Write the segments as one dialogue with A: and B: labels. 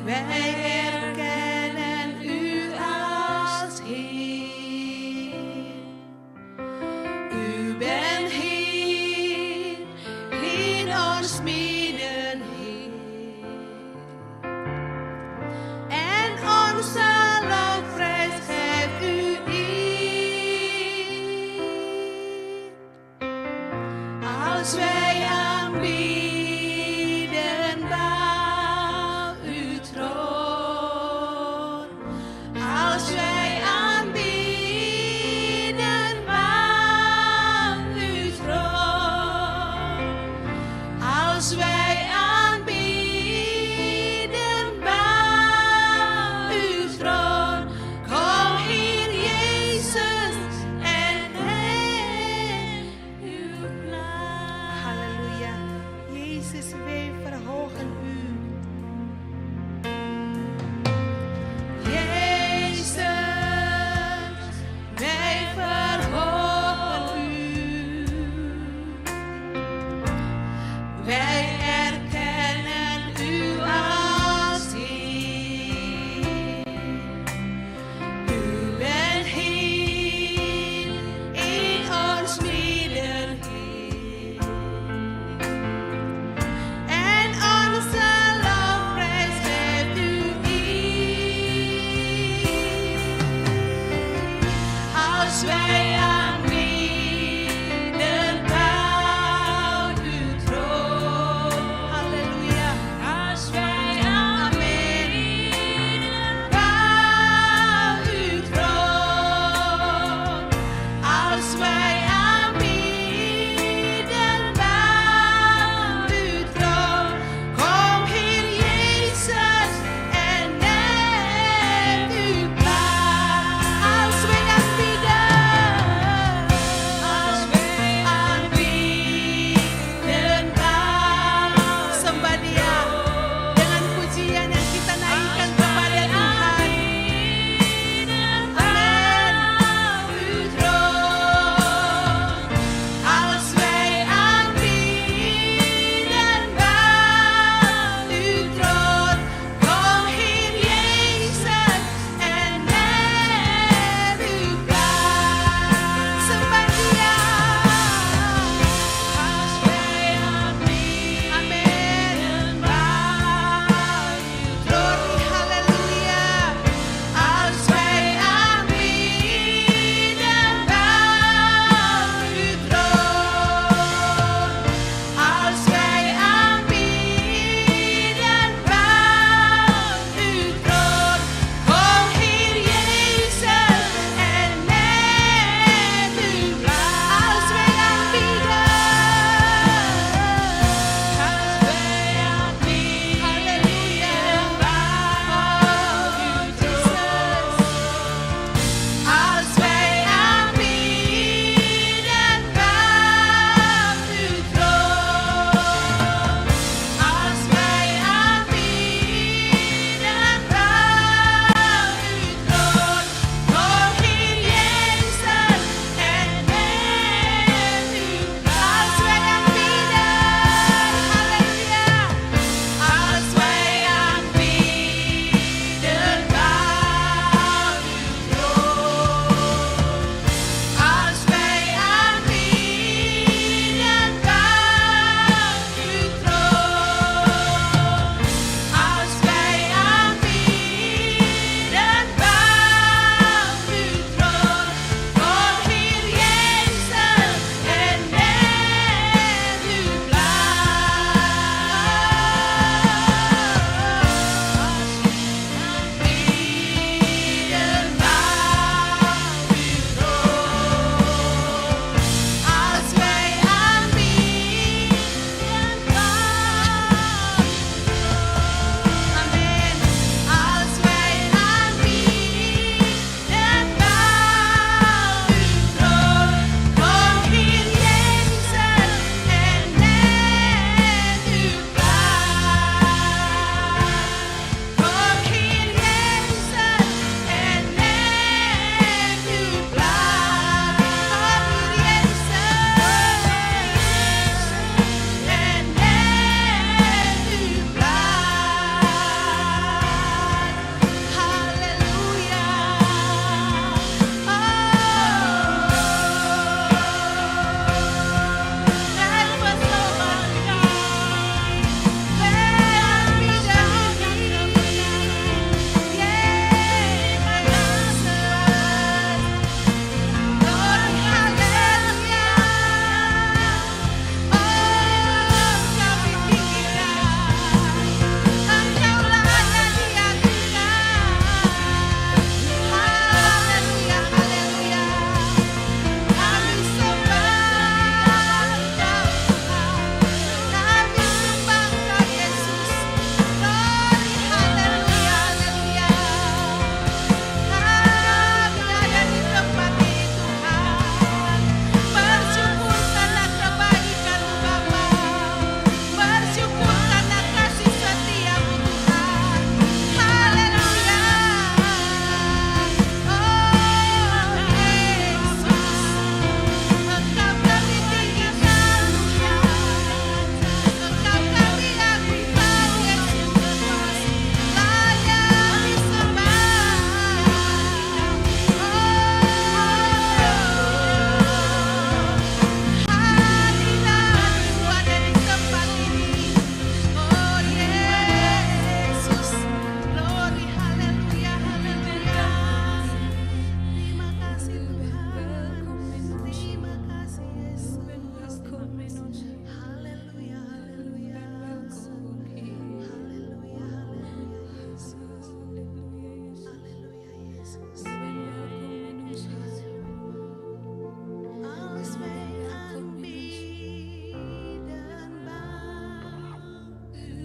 A: Wij erkennen u als Heer. U bent hier in ons midden, Heer. En onze lofprijs geeft u eer. Als wij aanbieden bij uw troon. Als wij aanbieden bij uw troon. Als wij aanbieden bij uw troon. Kom Heer Jezus en neem uw plaats. Halleluja. Jezus, wij verhogen u. Jezus, wij verhogen u. Wij erkennen u als Heer. U bent hier in ons midden, Heer. En onze lofprijs geeft u eer. Als wij aanbieden bij uw troon.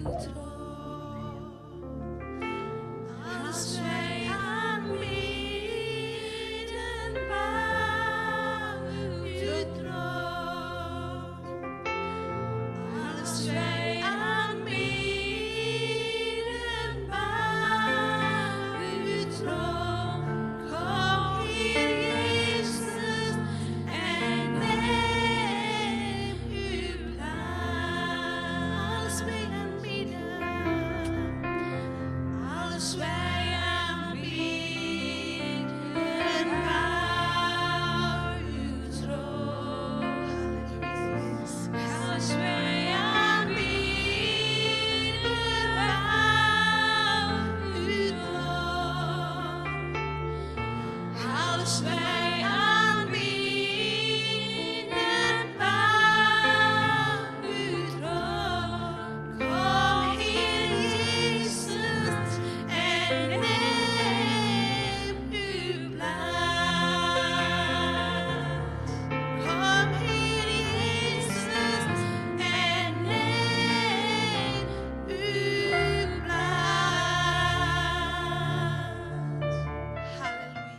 A: uw troon. Als wij aanbidden bij uw troon. Als wij aanbidden bij uw troon. Kom Heer Jezus en neem uw plaats. Wij aanbidden. Als wij aanbidden bij uw troon. Als wij aanbidden bij uw troon. Als wij aanbidden bij uw troon. Kom Heer Jezus en neem uw plaats. Kom Heer Jezus en neem uw plaats. Halleluja.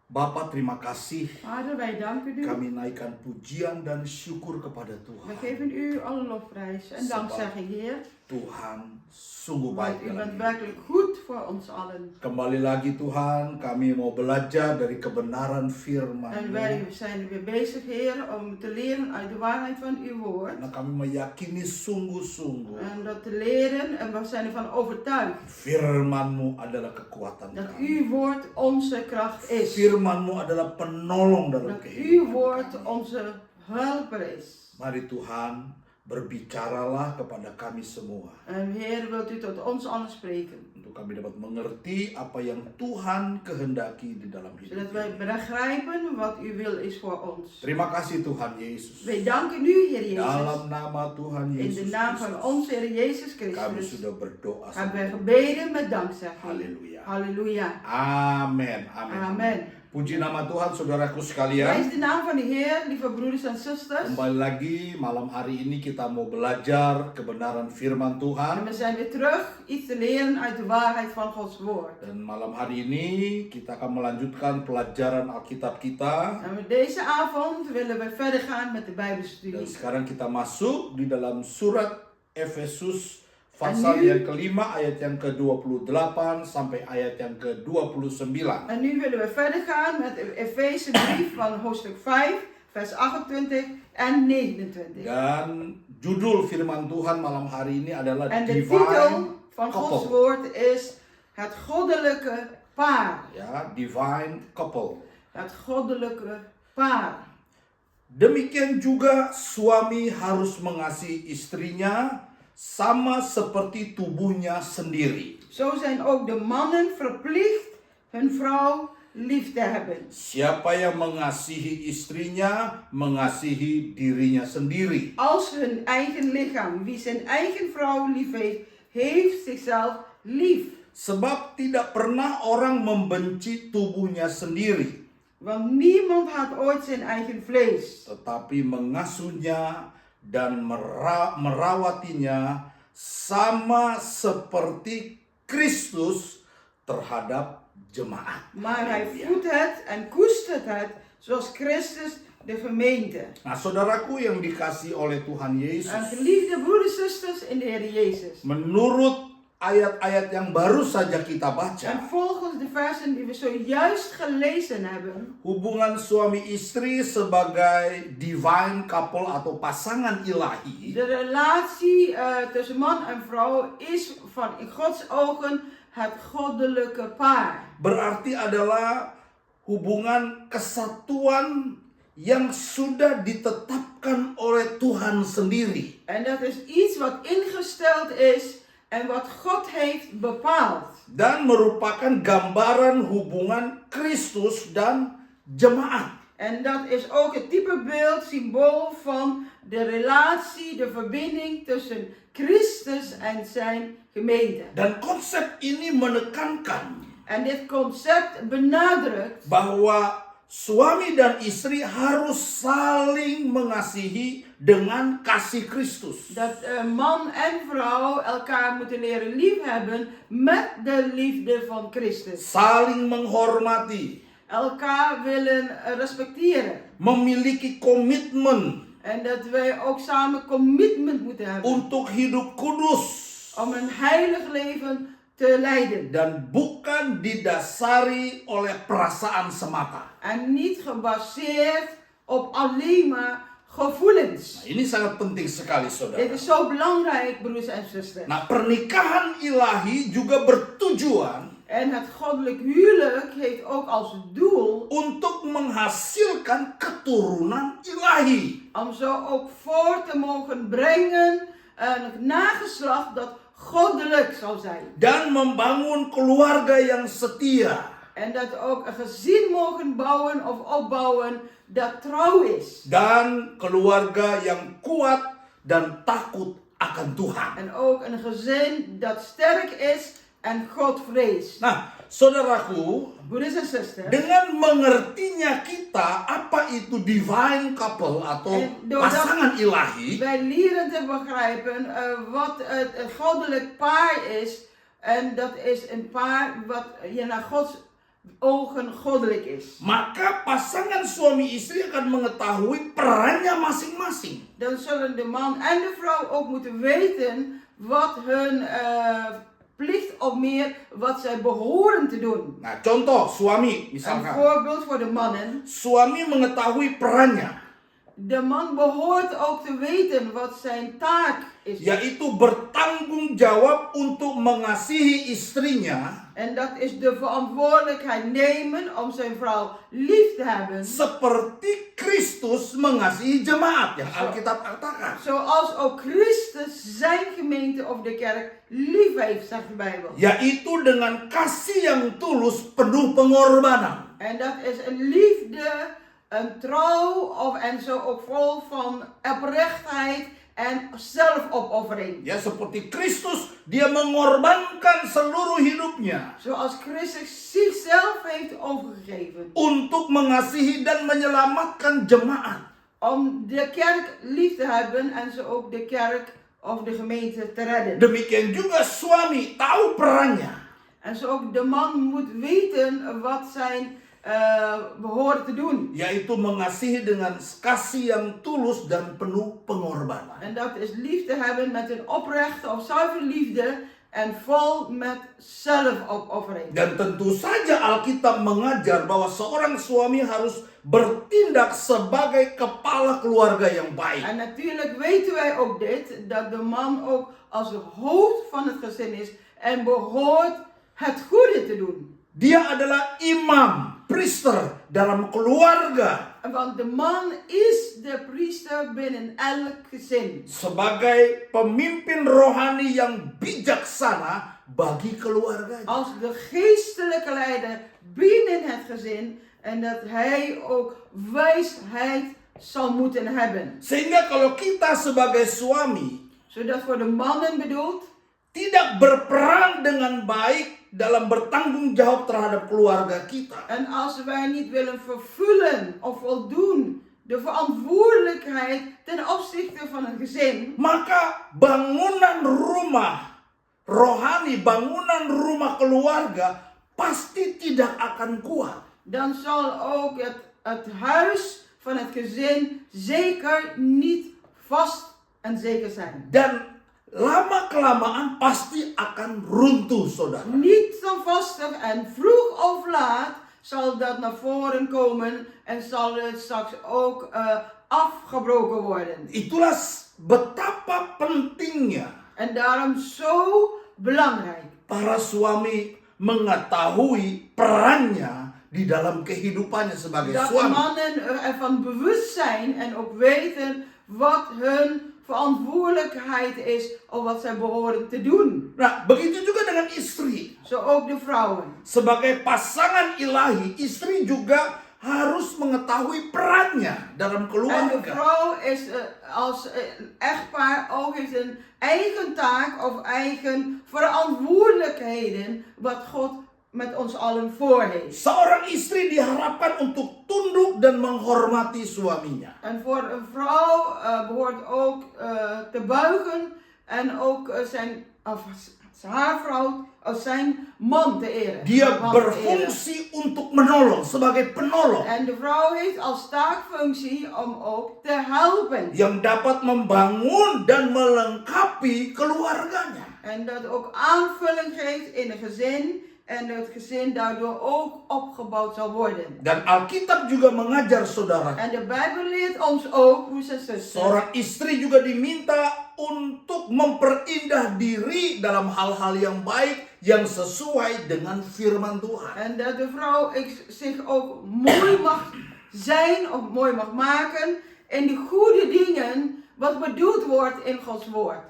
B: Bapa, terima kasih.
C: Vader, wij danken u.
B: Kami naikkan pujian dan syukur kepada
C: We
B: Tuhan.
C: geven u alle lofprijs en dankzegging, Heer.
B: Tuhan sungguh
C: Want
B: baik
C: u
B: dalam
C: bent
B: hidup.
C: werkelijk goed voor ons allen.
B: Kembali lagi Tuhan, kami mau belajar dari kebenaran firman.
C: En wij zijn weer bezig, Heer, om te leren uit de waarheid van uw woord.
B: Karena kami meyakini sungguh-sungguh
C: En dat te leren, en we zijn ervan overtuigd
B: firman-Mu adalah kekuatan
C: dat
B: kami.
C: uw woord onze kracht is.
B: Firman-Mu adalah penolong dalam
C: Dat uw
B: kehidupan.
C: woord onze helper is.
B: Mari Tuhan, berbicaralah kepada kami semua.
C: En Heer, wilt u tot ons allen spreken.
B: Untuk kami dapat mengerti apa yang Tuhan kehendaki di dalam hidup
C: Zodat wij
B: ini.
C: begrijpen wat uw wil is voor ons.
B: Terima kasih Tuhan Yesus.
C: Wij danken u, Heer Jezus.
B: Dalam nama Tuhan
C: In
B: Yesus
C: de naam van
B: Kristus,
C: onze Heer Jezus
B: kami
C: Christus
B: sudah berdoa.
C: hebben wij gebeden met dankzegging.
B: Halleluja.
C: Halleluja.
B: Amin. Amin.
C: Amen.
B: Puji nama Tuhan, saudaraku sekalian.
C: Prijs de naam van de Heer, lieve broeders en zusters.
B: Kembali lagi malam hari ini kita mau belajar kebenaran firman
C: En
B: Tuhan.
C: we zijn weer terug iets te leren uit de waarheid van Gods woord.
B: Dan malam hari ini kita akan melanjutkan pelajaran Alkitab kita.
C: En met deze avond willen we verder gaan met de
B: Dan
C: Bijbelstudie.
B: sekarang kita masuk di dalam surat Efesus pasal
C: En nu-
B: yang kelima ayat yang ke-28 sampai ayat yang ke-29.
C: En nu willen we verder gaan met de Efezebrief van hoofdstuk 5, vers 28 en 29.
B: Dan judul firman Tuhan malam hari ini adalah
C: En de
B: Divine
C: titel van Gods
B: Couple.
C: woord is het goddelijke paar.
B: Ya, Divine Couple.
C: Het goddelijke paar.
B: Demikian juga suami harus mengasihi istrinya sama seperti tubuhnya sendiri.
C: Zo zijn ook de mannen verplicht hun vrouw lief te hebben.
B: Siapa yang mengasihi istrinya, mengasihi dirinya sendiri.
C: Als hun eigen lichaam. Wie zijn eigen vrouw lief heeft, heeft zichzelf lief.
B: Sebab tidak pernah orang membenci tubuhnya sendiri,
C: Want niemand haat ooit zijn eigen vlees.
B: tetapi mengasuhnya dan merawatinya sama seperti Kristus terhadap jemaat.
C: Maar hij
B: Haleluya.
C: voedt het en koestert het zoals Christus de gemeente.
B: Nah, saudaraku yang dikasihi oleh Tuhan Yesus,
C: En geliefde broeders en zusters in de Heer Jezus.
B: menurut ayat-ayat yang baru saja kita
C: En
B: baca,
C: volgens de versen die we zojuist gelezen hebben,
B: hubungan suami istri sebagai divine couple atau pasangan ilahi
C: de relatie tussen man en vrouw is van in Gods ogen het goddelijke paar.
B: berarti adalah hubungan kesatuan yang sudah ditetapkan oleh Tuhan sendiri.
C: En dat is iets wat ingesteld is en wat God heeft bepaald.
B: Dan merupakan gambaran hubungan Kristus dan jemaat.
C: En dat is ook het typebeeld, symbool van de relatie, de verbinding tussen Christus en zijn gemeente.
B: Dan konsep ini menekankan
C: En dit concept benadrukt
B: bahwa suami dan istri harus saling mengasihi dengan kasih Kristus.
C: Dat man en vrouw elkaar moeten leren liefhebben met de liefde van Christus.
B: Saling menghormati,
C: Elkaar willen respecteren.
B: memiliki komitmen
C: En dat wij ook samen commitment moeten hebben
B: untuk hidup kudus
C: om een heilig leven te leiden.
B: dan bukan didasari oleh perasaan semata.
C: En niet gebaseerd op alleen maar gevoelens.
B: Nah, ini sangat penting sekali,
C: Dit
B: saudara.
C: is zo belangrijk, broers en zusters.
B: Nah, pernikahan ilahi juga bertujuan
C: En het goddelijk huwelijk heeft ook als doel
B: untuk menghasilkan keturunan ilahi.
C: om zo ook voor te mogen brengen een nageslacht dat goddelijk zal zijn.
B: Dan membangun keluarga yang setia.
C: En dat ook een gezin mogen bouwen of opbouwen dat trouw is.
B: Dan keluarga yang kuat dan takut akan Tuhan.
C: En ook een gezin dat sterk is en God vreest.
B: Nah, saudaraku,
C: Broeders en zusters,
B: dengan mengertinya kita apa itu divine couple atau pasangan ilahi,
C: wij leren te begrijpen wat het goddelijk paar is. En dat is een paar wat je naar Gods ogen goddelijk is.
B: maka pasangan suami istri akan mengetahui perannya masing-masing.
C: Dan zullen de man en de vrouw ook moeten weten wat hun plicht of meer wat zij behoren te doen.
B: Nah, contoh suami
C: Een
B: misalkan.
C: voorbeeld voor de mannen.
B: Suami mengetahui perannya,
C: De man behoort ook te weten wat zijn taak is.
B: yaitu bertanggung jawab untuk mengasihi istrinya
C: En dat is de verantwoordelijkheid nemen om zijn vrouw lief te hebben.
B: seperti Kristus mengasihi jemaat yang Alkitab katakan.
C: Zoals ook Christus zijn gemeente of de kerk lief heeft, zegt de Bijbel.
B: Yaitu dengan kasih yang tulus penuh pengorbanan.
C: En dat is een liefde, een trouw en zo ook vol van oprechtheid en zelfopoffering.
B: Ya, seperti Kristus, dia mengorbankan seluruh hidupnya
C: Zoals Christus zichzelf heeft overgegeven.
B: untuk mengasihi dan menyelamatkan jemaat.
C: Om de kerk lief te hebben en zo ook de kerk of de gemeente te redden.
B: Demikian juga suami tahu perannya,
C: En zo ook de man moet weten wat zijn behoort te doen.
B: yaitu mengasihi dengan kasih yang tulus dan penuh pengorbanan.
C: En dat is lief te hebben met een oprechte of zuivere liefde en vol met zelfopoffering.
B: Dan tentu saja Alkitab mengajar bahwa seorang suami harus bertindak sebagai kepala keluarga yang baik.
C: En natuurlijk weten wij ook dit, dat de man ook als het hoofd van het gezin is en behoort het goede te doen.
B: Dia adalah imam, priester dalam keluarga.
C: Want de man is de priester binnen elk gezin.
B: Sebagai pemimpin rohani yang bijaksana bagi keluarganya.
C: Als de geestelijke leider binnen het gezin en dat hij ook wijsheid zal moeten hebben.
B: Sehingga kalau kita sebagai suami
C: Zodat voor de mannen bedoeld,
B: tidak berperan dengan baik dalam bertanggung jawab terhadap keluarga kita,
C: en als wij niet willen vervullen of voldoen de verantwoordelijkheid ten opzichte van een gezin,
B: maka bangunan rumah rohani, bangunan rumah keluarga pasti tidak akan kuat.
C: dan zal ook het huis van het gezin zeker niet vast en zeker zijn.
B: Dan lama-kelamaan pasti akan runtuh, saudara.
C: Niet standvastig en vroeg of laat zal dat naar voren komen en zal het straks ook afgebroken worden.
B: Itulah betapa pentingnya
C: En daarom zo belangrijk
B: para suami mengetahui perannya di dalam kehidupannya sebagai
C: dat de
B: suami.
C: mannen ervan bewust zijn en ook weten wat hun verantwoordelijkheid is of wat zij behoren te doen.
B: Nah, begitu juga dengan istri.
C: Zo ook de vrouwen.
B: Sebagai pasangan ilahi, istri juga harus mengetahui perannya dalam
C: En de
B: keluarga.
C: vrouw is als echtpaar ook heeft een eigen taak of eigen verantwoordelijkheden wat God met ons allen voor heeft.
B: Seorang istri diharapkan untuk tunduk dan menghormati suaminya.
C: En voor een vrouw behoort ook te buigen en ook haar vrouw als zijn man te eren.
B: Dia
C: Haar man te eren.
B: berfungsi untuk menolong sebagai penolong
C: En de vrouw heeft als taakfunctie om ook te helpen.
B: yang dapat membangun dan melengkapi keluarganya.
C: En dat ook aanvulling geeft in een gezin. En het gezin daardoor ook opgebouwd zal worden.
B: Dan Alkitab juga mengajar saudara,
C: En de Bijbel leert ons ook, broers en zusters,
B: seorang istri juga diminta untuk memperindah diri dalam hal-hal yang baik yang sesuai dengan firman Tuhan.
C: en dat de vrouw zich ook mooi mag zijn of mooi mag maken in de goede dingen wat bedoeld wordt in Gods woord.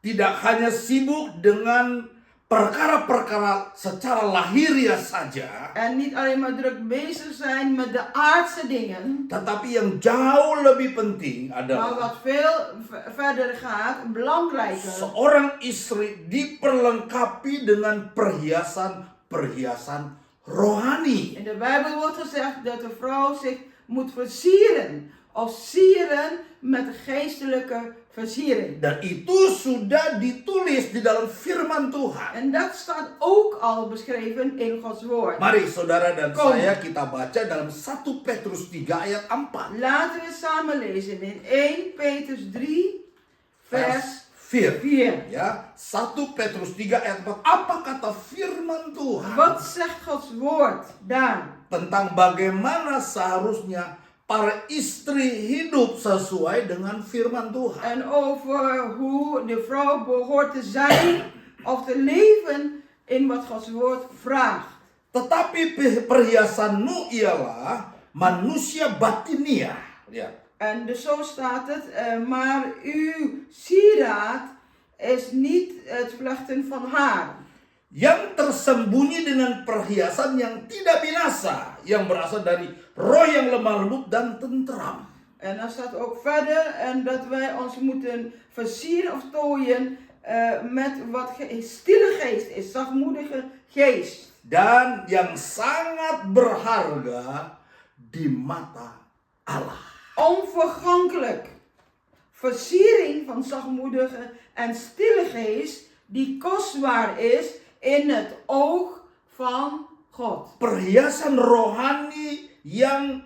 B: Tidak hanya sibuk dengan perkara-perkara secara lahiriah saja,
C: En niet alleen maar druk bezig zijn met de aardse dingen,
B: tetapi yang jauh lebih penting
C: maar
B: adalah
C: wat veel verder gaat, belangrijker.
B: seorang istri diperlengkapi dengan perhiasan-perhiasan rohani.
C: In de Bijbel wordt gezegd dat de vrouw zich moet versieren of sieren met geestelijke versiering.
B: Dan itu sudah ditulis di dalam firman Tuhan.
C: En dat staat ook al beschreven in Gods woord.
B: Mari saudara dan
C: Kom.
B: saya kita baca dalam 1 Petrus 3 ayat 4.
C: Laten we samen lezen in 1 Petrus 3 vers
B: 4.
C: 4.
B: Ya, 1 Petrus 3 ayat 4. Apa kata firman Tuhan
C: Wat zegt Gods woord daar?
B: tentang bagaimana seharusnya para istri hidup sesuai dengan firman Tuhan?
C: En over hoe de vrouw behoort te zijn of te leven in wat Gods woord vraagt.
B: Tetapi perhiasanmu ialah manusia batinia. Lihat.
C: En dus zo staat het, maar uw sieraad is niet het vlechten van haar.
B: Yang tersembunyi dengan perhiasan yang tidak binasa, yang berasal dari roh yang lemah lembut dan tentram.
C: En dan staat ook verder en dat wij ons moeten versieren of tooien met wat stille geest is, zachtmoedige geest.
B: Dan yang sangat berharga di mata Allah.
C: Onvergankelijk. Versiering van zachtmoedige en stille geest die kostbaar is in het oog van God.
B: Perhiasan rohani yang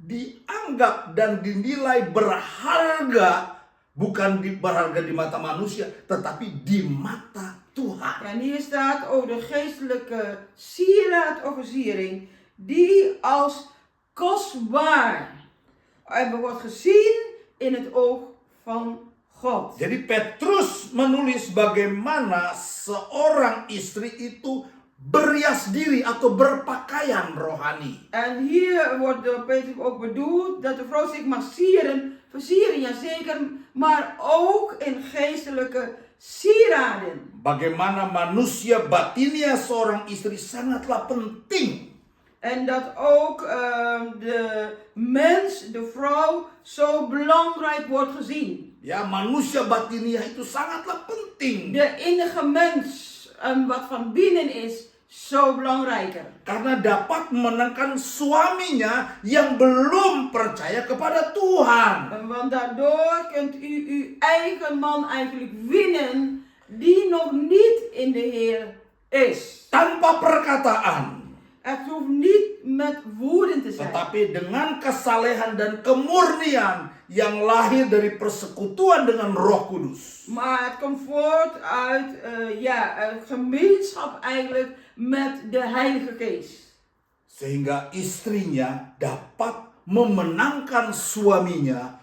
B: dianggap dan dinilai berharga, bukan berharga di mata manusia, tetapi di mata Tuhan.
C: En hier staat over de geestelijke sieraad of versiering die als kostbaar wordt gezien in het oog van God.
B: Jadi Petrus menulis bagaimana seorang istri itu berias diri atau berpakaian rohani.
C: En hier wordt door Petrus ook bedoeld dat de vrouw zich mag versieren, ja zeker, maar ook in geestelijke sieraden.
B: Bagaimana manusia batinia seorang istri sangatlah penting.
C: En dat ook de mens, de vrouw, zo belangrijk wordt gezien.
B: Ya, manusia batinia itu sangatlah penting.
C: De innige mens, wat van binnen is, zo belangrijker.
B: Karena dapat memenangkan suaminya yang belum percaya kepada Tuhan.
C: Want daardoor kunt u uw eigen man eigenlijk winnen die nog niet in de Heer is.
B: Tanpa perkataan.
C: Het hoeft niet met woorden te zijn.
B: Tetapi dengan kesalehan dan kemurnian yang lahir dari persekutuan dengan Roh Kudus.
C: Maar het komt voort uit een gemeenschap eigenlijk met de Heilige Geest.
B: Sehingga istrinya dapat memenangkan suaminya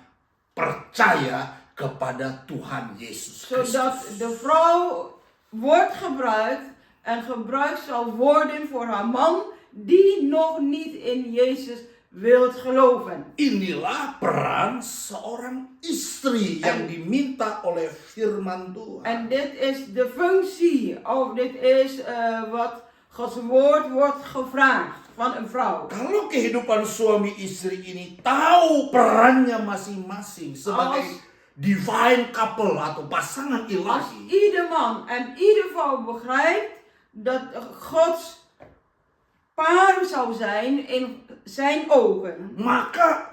B: percaya kepada Tuhan Yesus Kristus.
C: Zodat de vrouw wordt gebruikt en gebruikt zal worden voor haar man die nog niet in Jezus wilt geloven.
B: Inilah peran seorang istri yang diminta oleh firman Tuhan.
C: En dit is de functie, of dit is wat Gods woord wordt gevraagd van een vrouw.
B: Kalau kehidupan suami istri ini tahu perannya masing-masing sebagai divine couple atau pasangan
C: Als
B: ilahi,
C: ieder man en ieder vrouw begrijpt dat Gods paar zou zijn in zijn ogen,
B: maka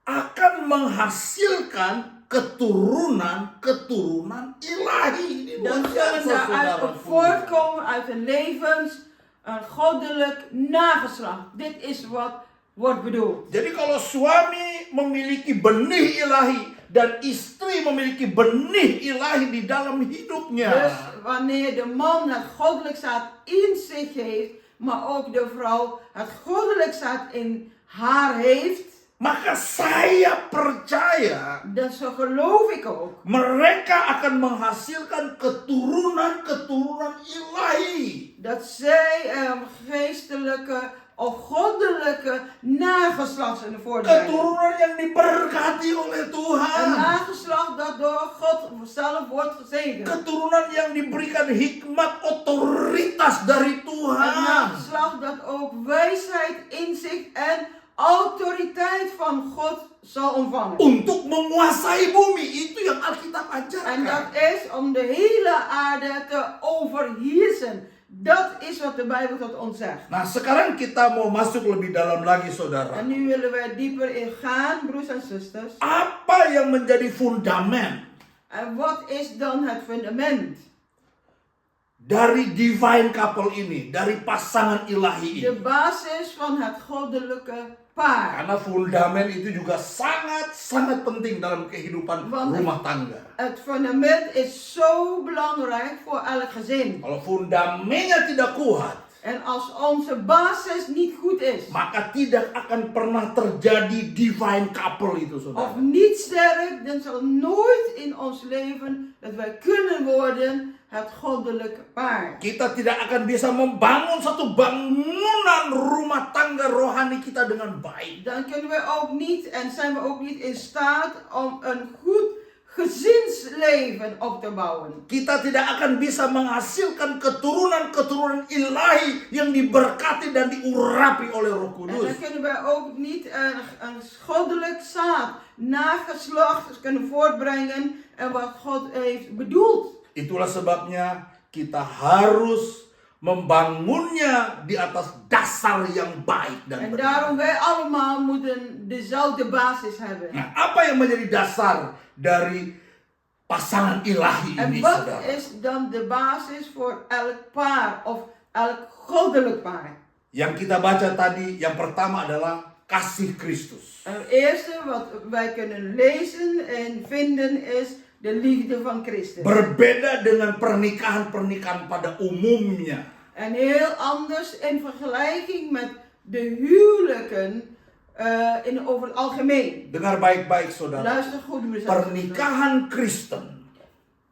B: akan menghasilkan keturunan ilahi. Ini
C: dan
B: luar
C: zullen
B: biasa,
C: daaruit ook
B: saudaraku.
C: voortkomen uit hun levens een goddelijk nageslacht. Dit is wat wordt bedoeld.
B: Jadi kalau suami memiliki benih ilahi dan istri memiliki benih ilahi di dalam hidupnya,
C: Dus wanneer de man het goddelijk zaad in zich heeft, maar ook de vrouw het goddelijk zaad in haar heeft,
B: maka saya percaya
C: dan zo geloof ik ook
B: mereka akan menghasilkan keturunan ilahi.
C: dat zij geestelijke of goddelijke nageslacht zullen voortbrengen.
B: Keturunan yang diberkati oleh
C: Een
B: Tuhan.
C: nageslacht dat door God zelf wordt gezegend.
B: Keturunan yang diberikan hikmat otoritas dari
C: Een
B: Tuhan.
C: nageslacht dat ook wijsheid, inzicht en autoriteit van God zal ontvangen.
B: Untuk menguasai bumi. Itu yang Alkitab
C: En
B: ajarkan.
C: dat is om de hele aarde te overheersen. Dat is wat de Bijbel tot ons zegt.
B: Nah, sekarang kita mau masuk lebih dalam lagi, saudara.
C: En nu willen we dieper in gaan, broers en zusters.
B: Apa yang menjadi fundament
C: En wat is dan het fundament?
B: dari divine couple ini, dari pasangan ilahi
C: De
B: ini?
C: basis van het goddelijke paar.
B: Karena fundament itu juga sangat penting dalam kehidupan
C: Want-
B: rumah tangga.
C: Het fundament is zo belangrijk voor elk gezin.
B: Kalau fundamennya tidak kuat,
C: En als onze basis niet goed is,
B: maka tidak akan pernah terjadi divine couple itu,
C: of
B: saudara.
C: niet sterk, dan zal nooit in ons leven dat wij kunnen worden het goddelijke paar.
B: Kita tidak akan bisa membangun satu bangunan rumah tangga rohani kita dengan baik.
C: Dan kunnen we ook niet en zijn we ook niet in staat om een goed gezinsleven op te bouwen.
B: Kita tidak akan bisa menghasilkan keturunan-keturunan ilahi yang diberkati dan diurapi oleh Roh
C: En dan
B: Kudus.
C: kunnen we ook niet een goddelijk zaad, nageslacht kunnen voortbrengen en wat God heeft bedoeld.
B: Itulah sebabnya kita harus membangunnya di atas dasar yang baik dan
C: En
B: benar.
C: daarom wij allemaal moeten dezelfde basis hebben.
B: Nah, apa yang menjadi dasar dari pasangan ilahi
C: En
B: ini,
C: wat
B: saudara?
C: is dan de basis voor elk paar of elk goddelijk paar?
B: Yang kita baca tadi, yang pertama adalah kasih Kristus.
C: En het eerste wat wij kunnen lezen en vinden is de liefde van Christus.
B: Berbeda dengan pernikahan-pernikahan pada umumnya.
C: En heel anders in vergelijking met de huwelijken over het algemeen.
B: Dengar baik-baik, saudara.
C: Luister goed, broers en zusters.
B: Pernikahan Kristen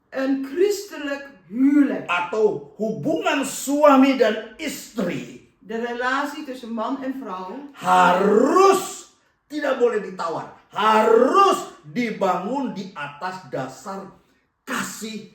C: Een christelijk huwelijk.
B: atau hubungan suami dan istri
C: De relatie tussen man en vrouw
B: harus tidak boleh ditawar. Harus dibangun di atas dasar kasih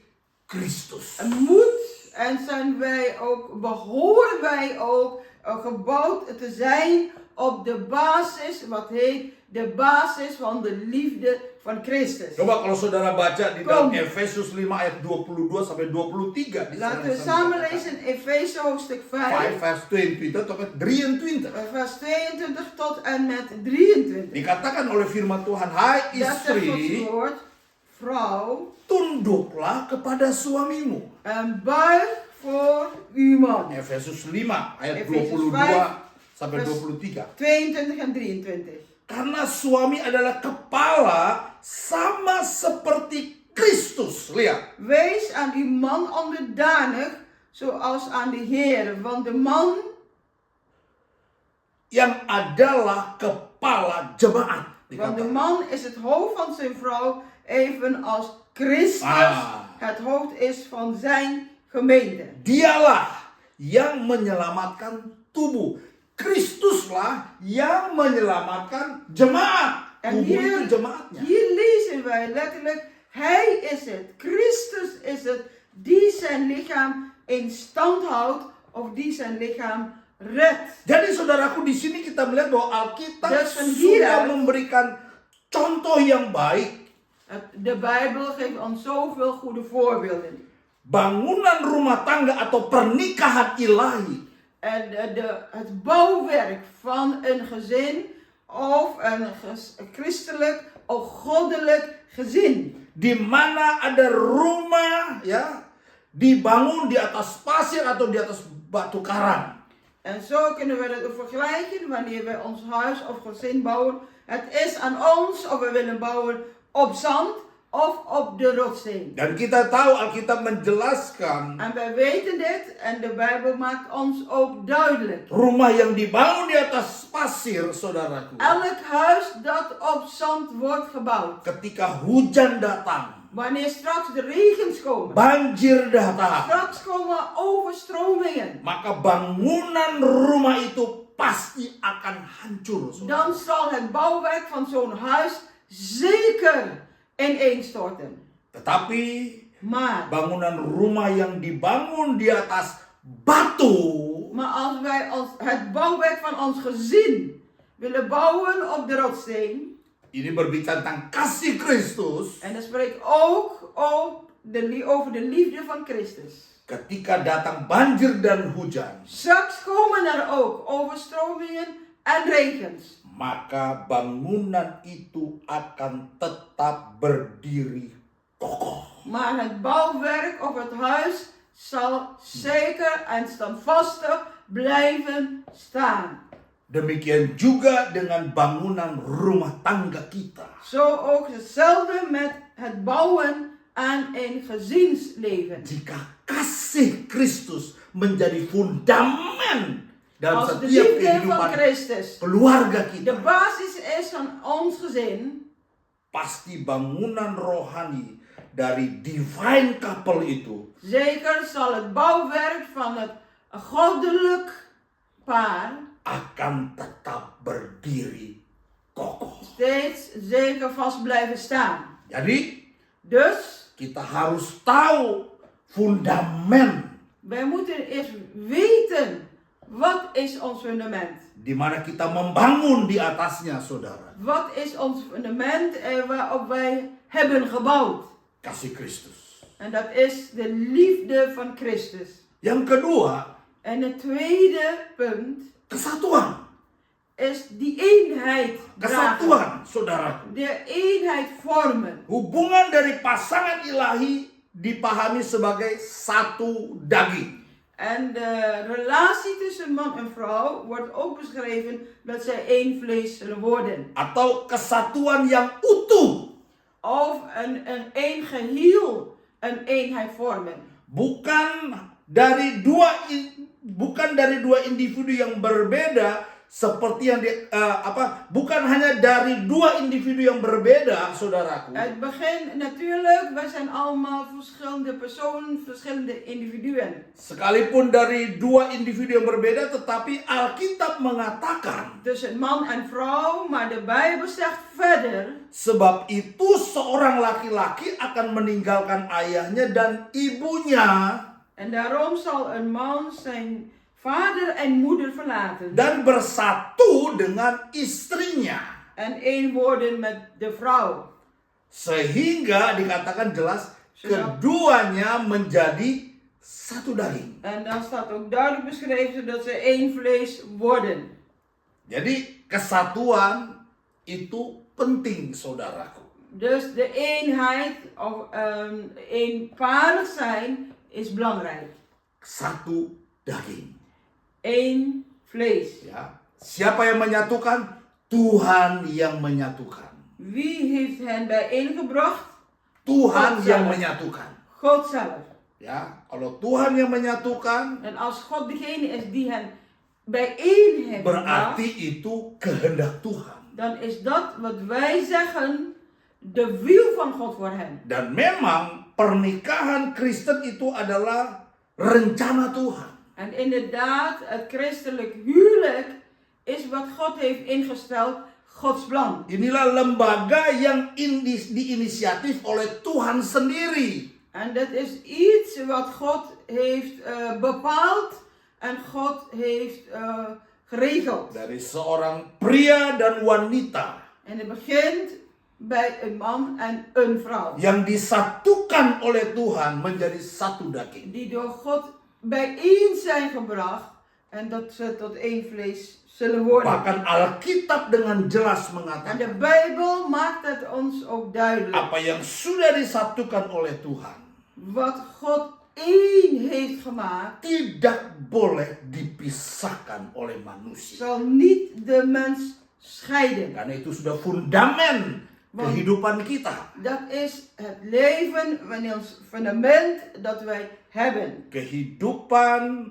B: Kristus.
C: moet en zijn wij ook, behoren wij ook gebouwd te zijn op de basis, wat heet de basis van de liefde van Christus.
B: Coba kalau saudara baca di dalam
C: Kom.
B: Efesus 5 ayat 22 sampai 23. Di sana
C: Laten we samen lezen Efeze hoofdstuk
B: 5
C: 5,
B: vers 22 tot met 23.
C: vers 22 tot en met 23.
B: Dikatakan oleh firman Tuhan, hai
C: Daar zegt Gods
B: istri,
C: woord, vrouw,
B: tunduklah kepada suamimu.
C: en buig voor uw man.
B: Efesus 5 ayat
C: Efesus
B: 22 sampai
C: vers
B: 23.
C: 22 en 23.
B: Karena suami adalah kepala sama seperti Kristus. Lihat.
C: Wees aan uw man onderdanig, zoals aan de Heer. Want de man
B: Yang adalah kepala jemaat.
C: Want de
B: Dikatakan.
C: man is het hoofd van zijn vrouw, evenals Christus het hoofd is van zijn gemeente.
B: Dialah yang menyelamatkan tubuh. Kristuslah yang menyelamatkan jemaat.
C: En
B: Tubuh itu jemaatnya.
C: hier lezen wij letterlijk, hij is het, Christus is het, die zijn lichaam in stand houdt, of die zijn lichaam redt.
B: Jadi saudaraku, di sini kita melihat bahwa Alkitab
C: Dat van
B: sudah
C: hieruit-
B: memberikan contoh yang baik.
C: De Bijbel geeft ons zoveel goede voorbeelden.
B: Bangunan rumah tangga atau pernikahan ilahi
C: het bouwwerk van een gezin of een christelijk of goddelijk gezin.
B: Di mana ada rumah ya dibangun di atas pasir atau di atas batu karang.
C: En zo kunnen we het vergelijken wanneer we ons huis of gezin bouwen. Het is aan ons of we willen bouwen op zand of op de rotssteen.
B: Dan kita tahu Alkitab menjelaskan
C: En wij weten dit en de Bijbel maakt ons ook duidelijk.
B: rumah yang dibangun di atas pasir, saudaraku.
C: Elk huis dat op zand wordt gebouwd.
B: Ketika hujan datang,
C: Wanneer straks de regens komen.
B: banjir datang,
C: Straks komen overstromingen.
B: maka bangunan rumah itu pasti akan hancur, saudara.
C: Dan zal het bouwwerk van zo'n huis zeker ineenstorten.
B: Tetapi
C: Maar
B: bangunan rumah yang dibangun di atas batu
C: als wij het bouwwerk van ons gezin willen bouwen op de rotssteen.
B: ini berbicara tentang kasih Kristus.
C: En dat spreekt ook over de liefde van Christus.
B: Ketika datang banjir dan hujan,
C: Straks komen er ook overstromingen en regens.
B: maka bangunan itu akan tetap berdiri kokoh.
C: Maar het bouwwerk of het huis zal zeker en standvastig blijven staan.
B: Demikian juga dengan bangunan rumah tangga kita.
C: Zo ook hetzelfde met het bouwen aan een gezinsleven.
B: Jika kasih Kristus menjadi fundamen dalam
C: Als de
B: setiap
C: liefde van
B: kehidupan
C: Christus
B: keluarga
C: de
B: kita,
C: basis is van ons gezin,
B: pasti bangunan rohani dari divine couple itu
C: zeker zal het bouwwerk van het goddelijk paar
B: akan tetap berdiri kokoh.
C: steeds zeker vast blijven staan.
B: Jadi
C: Dus
B: kita harus tahu fundamen
C: wij moeten eerst weten, wat is ons fundament?
B: di mana kita membangun di atasnya, saudara.
C: Wat is ons fundament waarop wij hebben gebouwd?
B: Kasih Kristus.
C: En dat is de liefde van Christus.
B: Yang kedua,
C: En het tweede punt
B: kesatuan.
C: is die eenheid dragen.
B: Kesatuan, saudaraku.
C: De eenheid vormen.
B: Hubungan dari pasangan ilahi dipahami sebagai satu daging.
C: En de relatie tussen man en vrouw wordt ook beschreven dat zij één vlees zullen worden.
B: Atau kesatuan yang utuh.
C: Of een geheel, een eenheid vormen.
B: Bukan dari dua individu yang berbeda seperti yang bukan hanya dari dua individu yang berbeda, saudaraku.
C: Het begin natuurlijk, wij zijn allemaal verschillende personen, verschillende individuen.
B: Sekalipun dari dua individu yang berbeda, tetapi Alkitab mengatakan
C: Tussen man en vrouw, maar de Bijbel zegt verder.
B: sebab itu seorang laki-laki akan meninggalkan ayahnya dan ibunya
C: En daarom zal een man zijn vader en moeder verlaten.
B: dan bersatu dengan istrinya.
C: En één worden met de vrouw.
B: Sehingga dikatakan jelas keduanya menjadi satu daging.
C: En dan staat ook duidelijk beschreven dat ze één vlees worden.
B: Jadi kesatuan itu penting, saudaraku.
C: Dus de eenheid of eenparig zijn is belangrijk.
B: Satu daging.
C: Eén vlees.
B: Ya. Siapa yang menyatukan? Tuhan yang menyatukan.
C: Wie heeft hen bijeengebracht?
B: Tuhan
C: God
B: yang
C: zelf.
B: menyatukan.
C: God zelf.
B: Ya, kalau Tuhan yang menyatukan,
C: En als God degene is die hen bijeen heeft gebracht,
B: berarti itu kehendak Tuhan.
C: dan is dat wat wij zeggen de wil van God voor hen.
B: Dan memang pernikahan Kristen itu adalah rencana Tuhan.
C: En inderdaad, het christelijk huwelijk is wat God heeft ingesteld, Gods plan.
B: Inilah lembaga yang diinisiatif oleh Tuhan sendiri.
C: En dat is iets wat God heeft bepaald en God heeft geregeld.
B: Dari seorang pria dan wanita
C: En het begint bij een man en een vrouw.
B: yang disatukan oleh Tuhan menjadi satu daging.
C: Die door God bijeen zijn gebracht En dat ze tot één vlees zullen worden.
B: Bahkan Alkitab dengan jelas
C: En
B: mengatakan
C: de Bijbel maakt het ons ook duidelijk.
B: apa yang sudah disatukan oleh Tuhan
C: Wat God één heeft gemaakt,
B: tidak boleh dipisahkan oleh manusia.
C: zal niet de mens scheiden.
B: Karena itu sudah fundamen kehidupan kita.
C: Dat is het leven, wanneer ons fundament dat wij hebben.
B: Kehidupan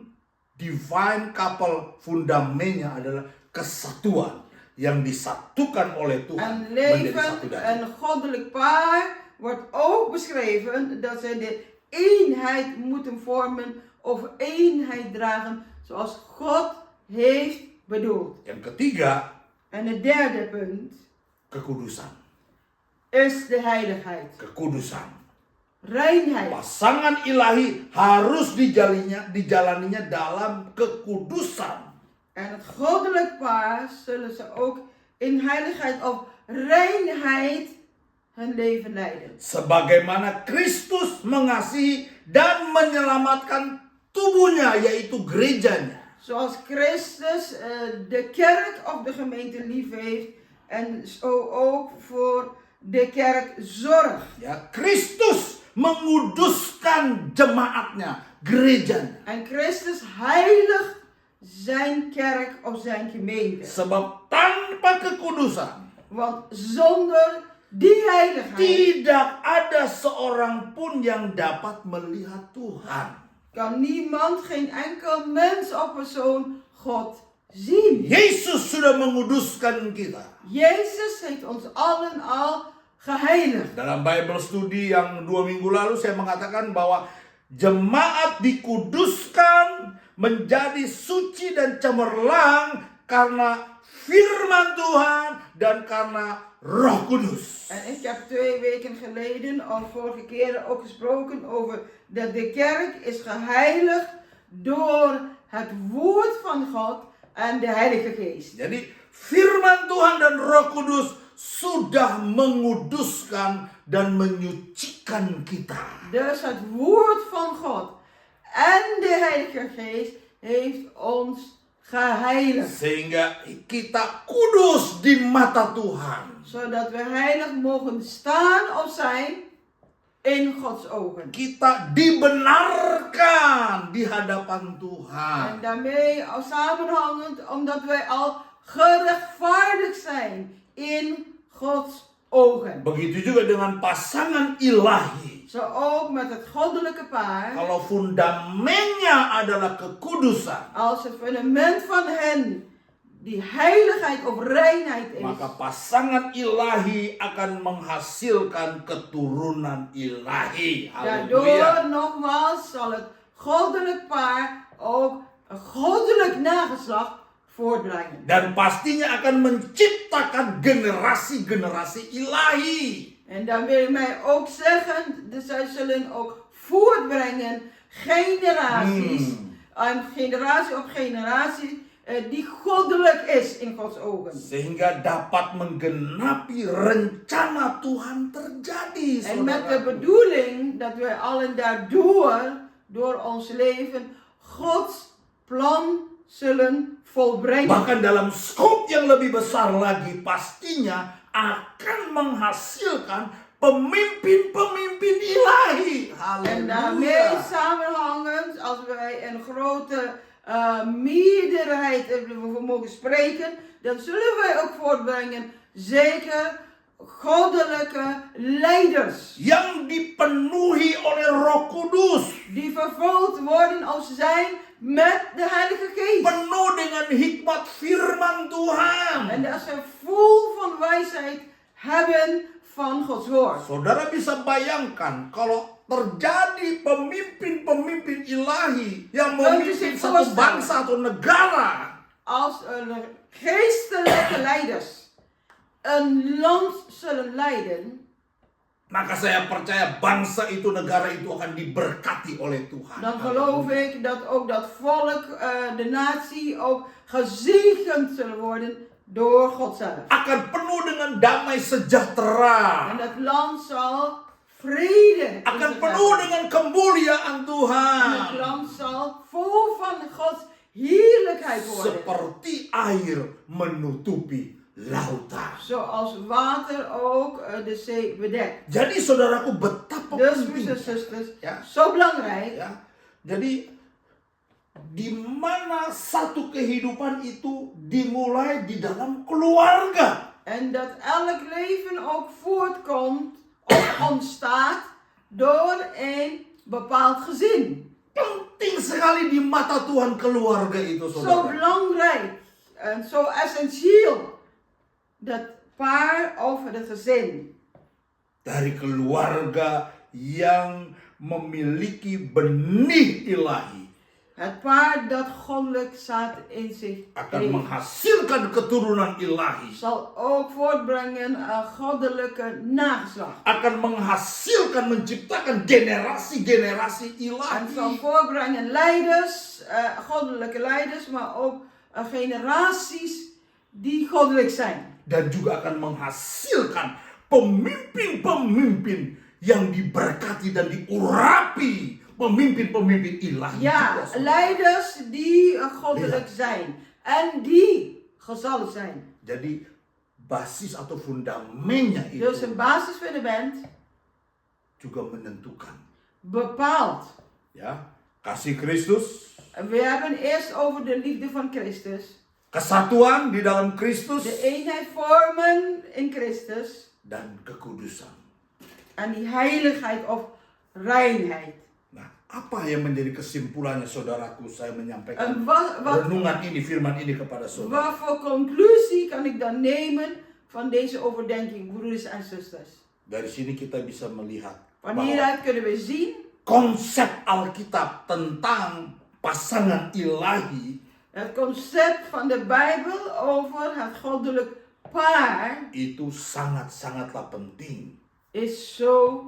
B: divine couple fundamennya adalah kesatuan yang disatukan oleh Tuhan
C: En
B: menjadi
C: leven,
B: satu daging.
C: een goddelijk paar, wordt ook beschreven dat zij de eenheid moeten vormen of eenheid dragen zoals God heeft bedoeld.
B: Yang ketiga,
C: En het derde punt
B: kekudusan.
C: is de heiligheid.
B: Kekudusan.
C: Reinheid.
B: Pasangan ilahi harus dijalaninya dalam kekudusan.
C: En het goddelijk paar zullen ze ook in heiligheid of reinheid hun leven leiden.
B: Sebagaimana Kristus mengasihi dan menyelamatkan tubuhnya, yaitu gerejanya.
C: Zoals Christus de kerk of de gemeente lief heeft en zo ook voor de kerk zorgt.
B: Ya, Kristus menguduskan jemaatnya, gerejanya.
C: En Christus heiligt zijn kerk of zijn gemeente.
B: Sebab tanpa kekudusan
C: Want zonder die heiligheid
B: tidak ada seorang pun yang dapat melihat Tuhan.
C: kan niemand, geen enkel mens of persoon God zien.
B: Yesus sudah menguduskan kita.
C: Jezus heeft ons allen al geheiligd.
B: Dalam Bible Study yang 2 minggu lalu saya mengatakan bahwa jemaat dikuduskan menjadi suci dan cemerlang karena firman Tuhan dan karena Roh Kudus.
C: En ik heb 2 weken geleden, of vorige keren ook gesproken over dat de kerk is geheiligd door het woord van God en de Heilige Geest.
B: Jadi firman Tuhan dan Roh Kudus sudah menguduskan dan menyucikan kita.
C: Dus het woord van God en de Heilige Geest heeft ons geheiligd.
B: Sehingga kita kudus di mata Tuhan.
C: Zodat we heilig mogen staan of zijn in Gods ogen.
B: Kita dibenarkan di hadapan
C: En
B: Tuhan.
C: daarmee al samenhangend omdat wij al gerechtvaardigd zijn in Gods ogen.
B: Begitu juga dengan pasangan ilahi.
C: Zo ook met het goddelijke paar.
B: Kalau fundamennya adalah kekudusan,
C: Als het fundament van hen die heiligheid of reinheid is,
B: maka pasangan ilahi akan menghasilkan keturunan ilahi.
C: daardoor
B: Haleluya.
C: nogmaals zal het goddelijk paar ook een goddelijk nageslacht voortbrengen.
B: Dan pastinya akan menciptakan generasi-generasi ilahi.
C: En dan wil ik mij ook zeggen, dus zij zullen ook voortbrengen generaties, generatie op generatie, die goddelijk is in Gods ogen.
B: Sehingga dapat menggenapi rencana Tuhan terjadi.
C: En met de
B: saudara.
C: bedoeling dat wij allen daardoor, door ons leven, Gods plan zullen volbrengen.
B: Bahkan dalam skop yang lebih besar lagi, pastinya akan menghasilkan pemimpin-pemimpin ilahi.
C: En daarmee
B: Haleluya.
C: samenhangend, als wij een grote meerderheid mogen spreken, dan zullen wij ook voortbrengen, zeker goddelijke leiders.
B: Yang dipenuhi oleh Roh Kudus.
C: Die vervuld worden of zijn met de Heilige Geest.
B: Penuh dengan hikmat firman Tuhan.
C: En dat ze vol van wijsheid hebben van Gods woord.
B: Saudara bisa bayangkan kalau terjadi pemimpin-pemimpin ilahi yang memimpin satu bangsa atau negara.
C: Als geestelijke leiders een land zullen leiden,
B: Maka saya percaya bangsa itu, negara itu akan diberkati oleh Tuhan.
C: dan geloof ik dat ook dat volk, de natie ook gezegend zullen worden door God zelf.
B: Akan penuh dengan damai sejahtera.
C: En dat land zal vrede in
B: Akan
C: zich
B: penuh
C: hebben.
B: dengan kemuliaan
C: En het
B: Tuhan.
C: land zal vol van Gods heerlijkheid begrijpen worden.
B: seperti air menutupi lautan.
C: Zoals water ook de zee bedekt.
B: Jadi saudaraku, betapa
C: Dus, broers en
B: pentingnya,
C: zusters,
B: ya,
C: zo belangrijk.
B: ya. Jadi di mana satu kehidupan itu dimulai di dalam keluarga.
C: En dat elk leven ook voortkomt of ontstaat door een bepaald gezin.
B: Penting sekali di mata Tuhan keluarga itu,
C: Zo
B: saudara.
C: belangrijk en zo essentieel. Dat paar over het gezin.
B: Dari keluarga yang memiliki benih ilahi
C: Het paar dat goddelijk zaad in zich
B: akan
C: heeft,
B: menghasilkan keturunan ilahi,
C: zal ook voortbrengen een goddelijke nageslacht.
B: akan menghasilkan, menciptakan generasi-generasi
C: En zal
B: ilahi.
C: voortbrengen leiders, goddelijke leiders, maar ook generaties die goddelijk zijn.
B: Dan juga akan menghasilkan pemimpin-pemimpin yang diberkati dan diurapi, pemimpin-pemimpin ilahi.
C: Ja,
B: juga, saudara.
C: leiders die goddelijk zijn en die gezalfd zijn.
B: Jadi basis atau fundamennya itu
C: Dus een basisfundament
B: juga menentukan,
C: bepaalt.
B: ya, kasih Kristus,
C: We hebben eerst over de liefde van Christus.
B: kesatuan di dalam Kristus,
C: De eenheid vormen in Christus.
B: dan kekudusan.
C: En die heiligheid of reinheid.
B: Nah, apa yang menjadi kesimpulannya, saudaraku? Saya menyampaikan
C: En wat
B: renungan ini, firman ini kepada saudara.
C: voor conclusie kan ik dan nemen van deze overdenking, broeders en zusters?
B: Dari sini kita bisa melihat
C: Van
B: bahwa
C: hieruit kunnen we zien
B: konsep Alkitab tentang pasangan ilahi
C: het concept van de Bijbel over het goddelijk paar
B: itu sangat-sangatlah penting,
C: is zo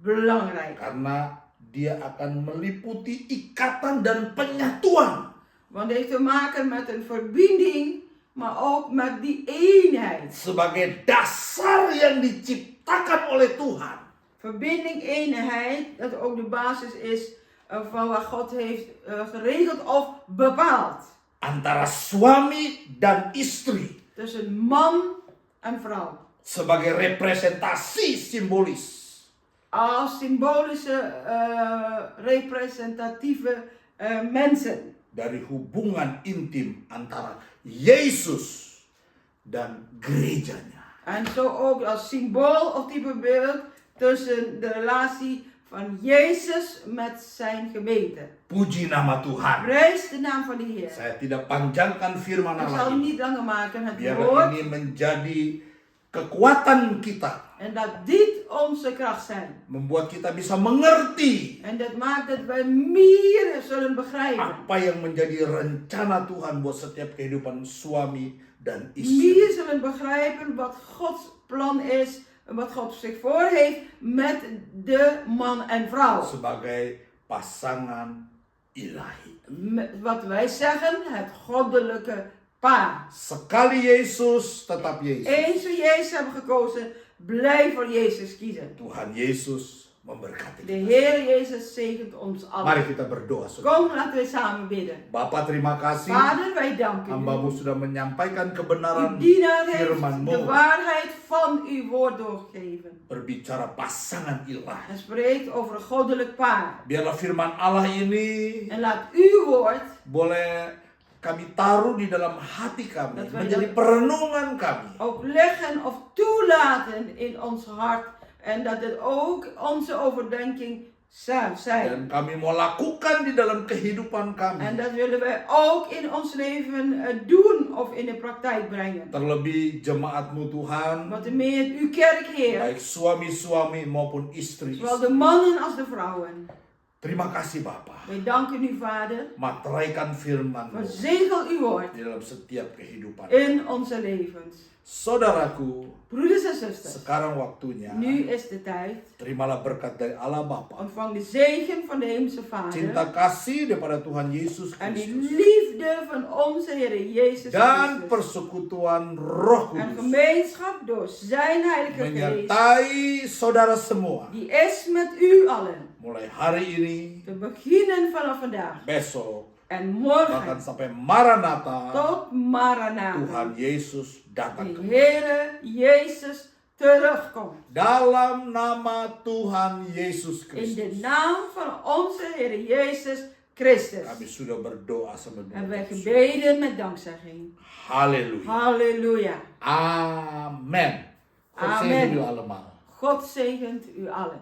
C: belangrijk.
B: karena dia akan meliputi ikatan dan penyatuan
C: Want het heeft te maken met een verbinding, maar ook met die eenheid.
B: sebagai dasar yang diciptakan oleh Tuhan.
C: Verbinding, eenheid, dat ook de basis is van wat God heeft geregeld of bepaald.
B: Antara suami dan istri
C: Tussen man en vrouw.
B: sebagai representasi simbolis
C: Als symbolische, representatieve mensen.
B: dari hubungan intim antara Yesus dan gerejanya.
C: En zo ook als symbool of typebeeld tussen de relatie van Jezus met zijn gemeente.
B: Puji nama Tuhan.
C: Prijs de naam van de Heer.
B: Saya tidak panjangkan firman
C: Ik zal
B: Allah
C: het
B: ini.
C: niet langer maken, het
B: Biarlah
C: woord.
B: ini menjadi kekuatan kita,
C: En dat dit onze kracht zijn.
B: membuat kita bisa mengerti
C: En dat maakt dat wij meer zullen begrijpen.
B: apa yang menjadi rencana Tuhan buat setiap kehidupan suami dan istri.
C: Meer zullen begrijpen wat Gods plan is. En wat God zich voor heeft met de man en vrouw.
B: Sebagai pasangan ilahi.
C: Wat wij zeggen, het goddelijke paar.
B: Sekali Yesus, tetap Yesus.
C: Eens we Jezus hebben gekozen, blijf voor Jezus kiezen.
B: Tuhan Yesus memberkati
C: De
B: kita.
C: Heer Jezus zegent ons
B: Mari
C: allen.
B: kita berdoa, saudara.
C: Kom, laten we samen bidden.
B: Bapa, terima kasih.
C: Vader, wij danken
B: Hambamu
C: u.
B: sudah menyampaikan
C: Uw
B: kebenaran
C: dienaar heeft de
B: firman-Mu.
C: waarheid van uw woord doorgegeven.
B: Berbicara pasangan ilahi.
C: En spreekt over een goddelijk paar.
B: Biarlah firman Allah ini
C: En laat uw woord
B: boleh kami taruh di dalam hati kami,
C: Dat wij
B: menjadi
C: dat-
B: perenungan kami.
C: ook leggen of toelaten in ons hart. En dat het ook onze overdenking zou zijn.
B: Dan kami mau lakukan di dalam kehidupan
C: En
B: kami.
C: dat willen wij ook in ons leven doen of in de praktijk brengen.
B: Terlebih jemaat-Mu Tuhan,
C: Wat meer uw kerk, Heer.
B: baik suami-suami maupun istri.
C: Zowel de mannen als de vrouwen.
B: Terima kasih Bapa.
C: Wij danken u, Vader.
B: Materaikan firman-Mu
C: Verzegel uw woord
B: di dalam setiap kehidupan.
C: in onze levens.
B: Saudaraku,
C: Broeders en zusters,
B: sekarang waktunya.
C: nu is de tijd.
B: Terimalah berkat dari Allah Bapa.
C: Ontvang de zegen van de Hemelse
B: Cinta
C: Vader.
B: kasih daripada Tuhan Yesus
C: En die
B: Kristus.
C: liefde van onze Heer Jezus
B: Dan
C: Christus.
B: persekutuan Roh
C: En
B: Kudus
C: gemeenschap door zijn Heilige Geest.
B: menyertai saudara semua.
C: Die is met u allen.
B: Mulai hari ini
C: te beginnen vanaf vandaag
B: besok,
C: en
B: bahkan
C: morgen
B: sampai Maranatha,
C: tot Maranatha.
B: Tuhan Yesus datang
C: De
B: kembali.
C: Heere Jezus terugkomt.
B: Dalam nama Tuhan Yesus
C: In
B: Kristus.
C: de naam van onze Heer Jezus Christus.
B: Kami sudah berdoa sambil
C: Hebben wij
B: mengucap syukur.
C: gebeden met dankzegging.
B: Halleluja.
C: Halleluja.
B: Amen. God
C: Amen.
B: zegen u allemaal.
C: God zegent u allen.